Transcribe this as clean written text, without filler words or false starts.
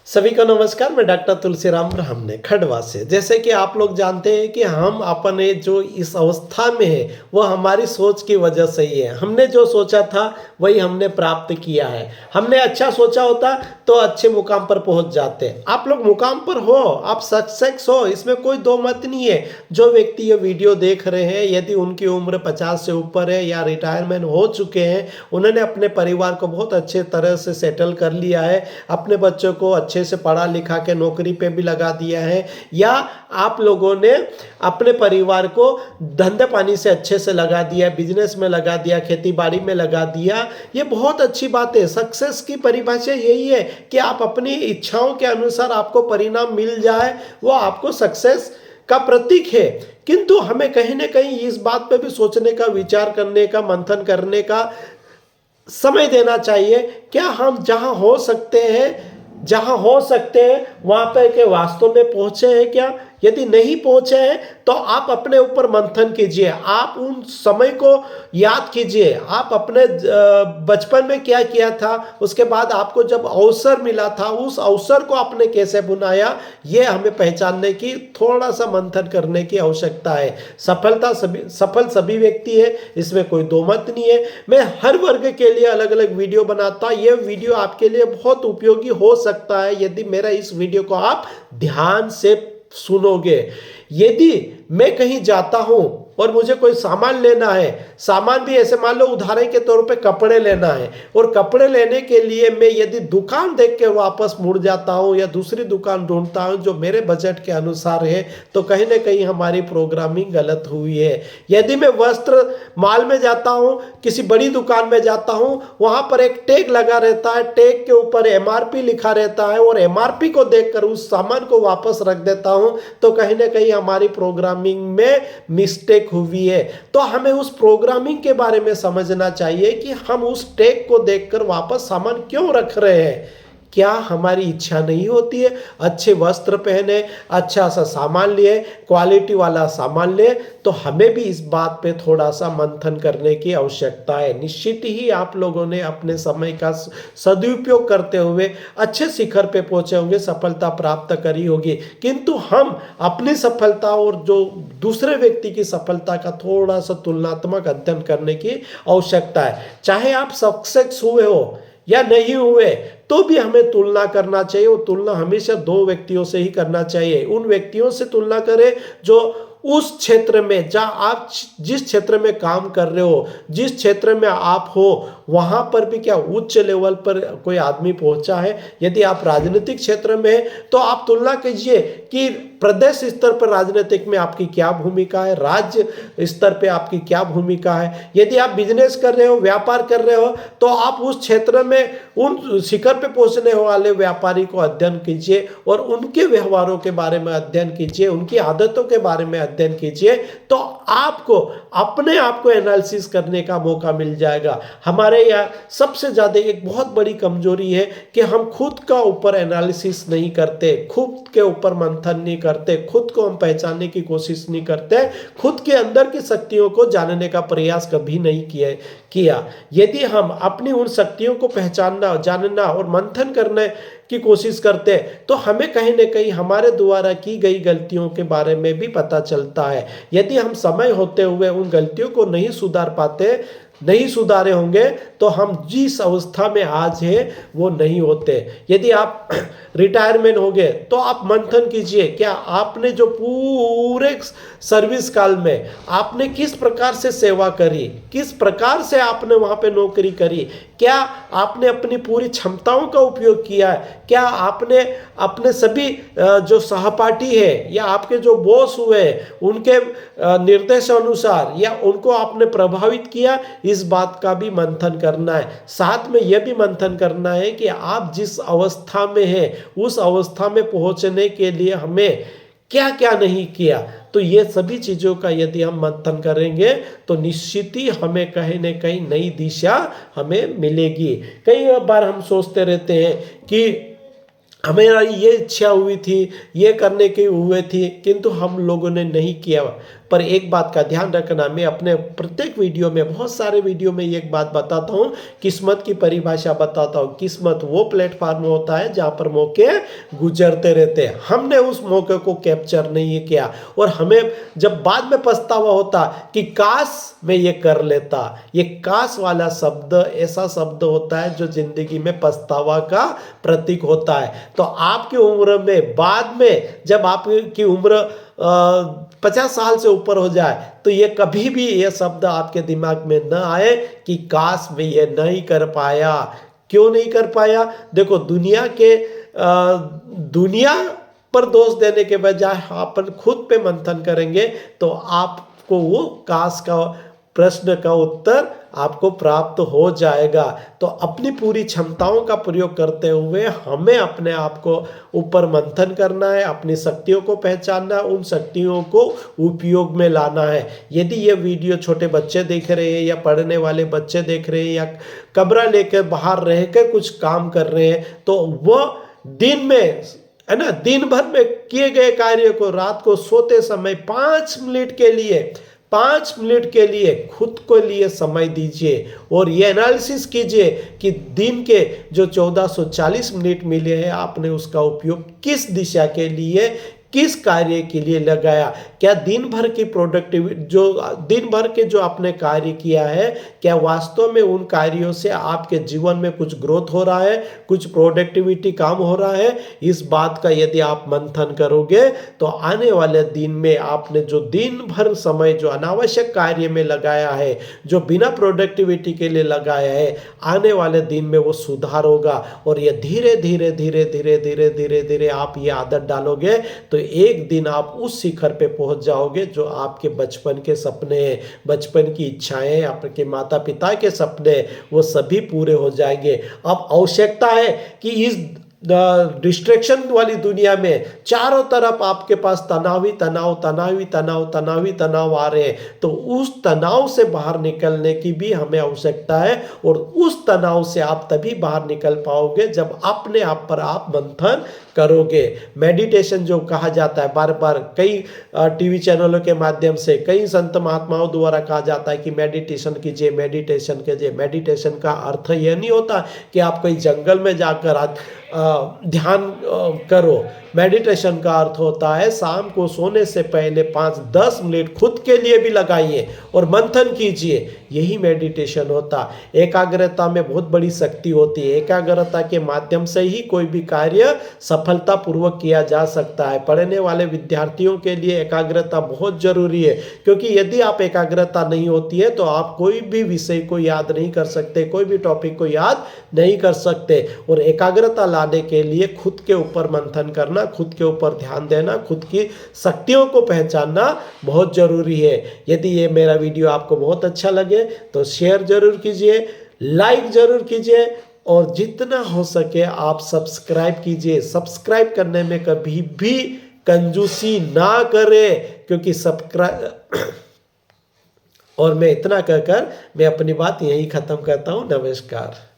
सभी को नमस्कार। मैं डॉक्टर तुलसीराम ब्राह्मणे खंडवा से। जैसे कि आप लोग जानते हैं कि हम अपने जो इस अवस्था में है वो हमारी सोच की वजह से ही है। हमने जो सोचा था वही हमने प्राप्त किया है। हमने अच्छा सोचा होता तो अच्छे मुकाम पर पहुंच जाते। आप लोग मुकाम पर हो, आप सक्सेस हो, इसमें कोई दो मत नहीं है। जो व्यक्ति ये वीडियो देख रहे हैं, यदि उनकी उम्र 50 से ऊपर है या रिटायरमेंट हो चुके हैं, उन्होंने अपने परिवार को बहुत अच्छे तरह से सेटल कर लिया है, अपने बच्चों को अच्छे से पढ़ा लिखा के नौकरी पे भी लगा दिया है, या आप लोगों ने अपने परिवार को धंधे पानी से अच्छे से लगा दिया, बिजनेस में लगा दिया, खेती बाड़ी में लगा दिया, ये बहुत अच्छी बात है। सक्सेस की परिभाषा यही है कि आप अपनी इच्छाओं के अनुसार आपको परिणाम मिल जाए, वो आपको सक्सेस का प्रतीक है। किंतु हमें कहीं ना कहीं इस बात पे भी सोचने का, विचार करने का, मंथन करने का समय देना चाहिए। क्या हम जहां हो सकते हैं वहां पर के वास्तव में पहुंचे हैं क्या? यदि नहीं पहुंचे हैं तो आप अपने ऊपर मंथन कीजिए, आप उन समय को याद कीजिए, आप अपने बचपन में क्या किया था, उसके बाद आपको जब अवसर मिला था उस अवसर को आपने कैसे बुनाया, ये हमें पहचानने की, थोड़ा सा मंथन करने की आवश्यकता है। सफल सभी व्यक्ति है, इसमें कोई दो मत नहीं है। मैं हर वर्ग के लिए अलग अलग वीडियो बनाता, ये वीडियो आपके लिए बहुत उपयोगी हो सकता है यदि मेरा इस वीडियो को आप ध्यान से सुनोगे। यदि मैं कहीं जाता हूं और मुझे कोई सामान लेना है, सामान भी ऐसे मान लो उदाहरण के तौर पे कपड़े लेना है, और कपड़े लेने के लिए मैं यदि दुकान देख के वापस मुड़ जाता हूं या दूसरी दुकान ढूंढता हूं जो मेरे बजट के अनुसार है, तो कहीं ना कहीं हमारी प्रोग्रामिंग गलत हुई है। यदि मैं वस्त्र माल में जाता हूं, किसी बड़ी दुकान में जाता हूं, वहां पर एक टैग लगा रहता है, टैग के ऊपर एमआरपी लिखा रहता है, और एमआरपी को देखकर उस सामान को वापस रख देता हूं, तो कहीं ना कहीं हमारी प्रोग्रामिंग में मिस्टेक हुई है। तो हमें उस प्रोग्रामिंग के बारे में समझना चाहिए कि हम उस टैग को देखकर वापस सामान क्यों रख रहे हैं। क्या हमारी इच्छा नहीं होती है अच्छे वस्त्र पहने, अच्छा सा सामान लिए, क्वालिटी वाला सामान ले? तो हमें भी इस बात पे थोड़ा सा मंथन करने की आवश्यकता है। निश्चित ही आप लोगों ने अपने समय का सदुपयोग करते हुए अच्छे शिखर पे पहुंचे होंगे, सफलता प्राप्त करी होगी। किंतु हम अपनी सफलता और जो दूसरे व्यक्ति की सफलता का थोड़ा सा तुलनात्मक अध्ययन करने की आवश्यकता है। चाहे आप सक्सेस हुए हो या नहीं हुए, तो भी हमें तुलना करना चाहिए। वो तुलना हमेशा दो व्यक्तियों से ही करना चाहिए। उन व्यक्तियों से तुलना करें जो उस क्षेत्र में, जहां आप जिस क्षेत्र में काम कर रहे हो, जिस क्षेत्र में आप हो, वहां पर भी क्या उच्च लेवल पर कोई आदमी पहुंचा है। यदि आप राजनीतिक क्षेत्र में है तो आप तुलना कीजिए कि प्रदेश स्तर पर राजनीतिक में आपकी क्या भूमिका है, राज्य स्तर पे आपकी क्या भूमिका है। यदि आप बिजनेस कर रहे हो, व्यापार कर रहे हो, तो आप उस क्षेत्र में उन शिखर पे पहुंचने वाले व्यापारी को अध्ययन कीजिए और उनके व्यवहारों के बारे में अध्ययन कीजिए, उनकी आदतों के बारे में अध्ययन कीजिए, तो आपको अपने आप को एनालिसिस करने का मौका मिल जाएगा। हमारे यहाँ सबसे ज्यादा एक बहुत बड़ी कमजोरी है कि हम खुद का ऊपर एनालिसिस नहीं करते, खुद के ऊपर मंथन नहीं करते, खुद को हम पहचानने की कोशिश नहीं करते, खुद के अंदर की शक्तियों को जानने का प्रयास कभी नहीं किया। यदि हम अपनी उन शक्तियों को पहचानना, जानना और मंथन करने की कोशिश करते हैं, तो हमें कहीं ना कहीं हमारे द्वारा की गई गलतियों के बारे में भी पता चलता है। यदि हम समय होते हुए उन गलतियों को नहीं सुधारे होंगे, तो हम जिस अवस्था में आज है वो नहीं होते। यदि आप रिटायरमेंट हो गए तो आप मंथन कीजिए, क्या आपने जो पूरे सर्विस काल में आपने किस प्रकार से सेवा करी, किस प्रकार से आपने वहां पे नौकरी करी, क्या आपने अपनी पूरी क्षमताओं का उपयोग किया है, क्या आपने अपने सभी जो सहपाठी है या आपके जो बॉस हुए उनके निर्देश अनुसार या उनको आपने प्रभावित किया, इस बात का भी मंथन करना है। साथ में यह भी मंथन करना है कि आप जिस अवस्था में हैं उस अवस्था में पहुंचने के लिए हमें क्या क्या नहीं किया। तो ये सभी चीजों का यदि हम मंथन करेंगे तो निश्चित ही हमें कहीं ना कहीं नई दिशा हमें मिलेगी। कई बार हम सोचते रहते हैं कि हमें ये इच्छा हुई थी, ये करने की हुए थी, किंतु हम लोगों ने नहीं किया। पर एक बात का ध्यान रखना, मैं अपने प्रत्येक वीडियो में, बहुत सारे वीडियो में एक बात बताता हूँ, किस्मत की परिभाषा बताता हूँ। किस्मत वो प्लेटफॉर्म होता है जहाँ पर मौके गुजरते रहते हैं, हमने उस मौके को कैप्चर नहीं किया और हमें जब बाद में पछतावा होता कि काश मैं ये कर लेता। ये काश वाला शब्द ऐसा शब्द होता है जो जिंदगी में पछतावा का प्रतीक होता है। तो आपकी उम्र में, बाद में जब आपकी उम्र 50 साल से ऊपर हो जाए, तो ये कभी भी ये शब्द आपके दिमाग में न आए कि काश मैं ये नहीं कर पाया। क्यों नहीं कर पाया? देखो, दुनिया पर दोष देने के बजाय अपन खुद पे मंथन करेंगे तो आपको वो काश का प्रश्न का उत्तर आपको प्राप्त हो जाएगा। तो अपनी पूरी क्षमताओं का प्रयोग करते हुए हमें अपने आप को ऊपर मंथन करना है, अपनी शक्तियों को पहचानना है, उन शक्तियों को उपयोग में लाना है। यदि ये वीडियो छोटे बच्चे देख रहे हैं या पढ़ने वाले बच्चे देख रहे हैं या कमरा लेकर बाहर रहकर कुछ काम कर रहे हैं, तो वह दिन में, है ना, दिन भर में किए गए कार्य को रात को सोते समय 5 मिनट के लिए खुद को लिए समय दीजिए और ये एनालिसिस कीजिए कि दिन के जो 1440 मिनट मिले हैं, आपने उसका उपयोग किस दिशा के लिए, किस कार्य के लिए लगाया। क्या दिन भर की प्रोडक्टिविटी, जो दिन भर के जो आपने कार्य किया है, क्या वास्तव में उन कार्यों से आपके जीवन में कुछ ग्रोथ हो रहा है, कुछ प्रोडक्टिविटी काम हो रहा है? इस बात का यदि आप मंथन करोगे तो आने वाले दिन में आपने जो दिन भर समय जो अनावश्यक कार्य में लगाया है, जो बिना प्रोडक्टिविटी के लिए लगाया है, आने वाले दिन में वो सुधार होगा। और ये धीरे धीरे धीरे धीरे धीरे धीरे धीरे आप ये आदत डालोगे तो एक दिन आप उस शिखर पे पहुंच जाओगे जो आपके बचपन के सपने हैं, बचपन की इच्छाएं, आपके माता पिता के सपने, वो सभी पूरे हो जाएंगे। अब आवश्यकता है कि इस डिस्ट्रैक्शन वाली दुनिया में चारों तरफ आपके पास तनाव आ रहे हैं, तो उस तनाव से बाहर निकलने की भी हमें आवश्यकता है। और उस तनाव से आप तभी बाहर निकल पाओगे जब अपने आप पर आप मंथन करोगे। मेडिटेशन जो कहा जाता है, बार बार कई टीवी चैनलों के माध्यम से, कई संत महात्माओं द्वारा कहा जाता है कि मेडिटेशन कीजिए, मेडिटेशन कीजिए। मेडिटेशन का अर्थ यह नहीं होता कि आप कहीं जंगल में जाकर ध्यान करो। मेडिटेशन का अर्थ होता है शाम को सोने से पहले 5-10 मिनट खुद के लिए भी लगाइए और मंथन कीजिए। यही मेडिटेशन होता है। एकाग्रता में बहुत बड़ी शक्ति होती है। एकाग्रता के माध्यम से ही कोई भी कार्य सफलतापूर्वक किया जा सकता है। पढ़ने वाले विद्यार्थियों के लिए एकाग्रता बहुत जरूरी है, क्योंकि यदि आप एकाग्रता नहीं होती है तो आप कोई भी विषय को याद नहीं कर सकते, कोई भी टॉपिक को याद नहीं कर सकते। और एकाग्रता लाने के लिए खुद के ऊपर मंथन करना, खुद के ऊपर ध्यान देना, खुद की शक्तियों को पहचानना बहुत जरूरी है। यदि ये मेरा वीडियो आपको बहुत अच्छा लगे तो शेयर जरूर कीजिए, लाइक जरूर कीजिए और जितना हो सके आप सब्सक्राइब कीजिए। सब्सक्राइब करने में कभी भी कंजूसी ना करें, क्योंकि सब्सक्राइब और मैं इतना कहकर मैं अपनी बात यहीं खत्म करता हूं। नमस्कार।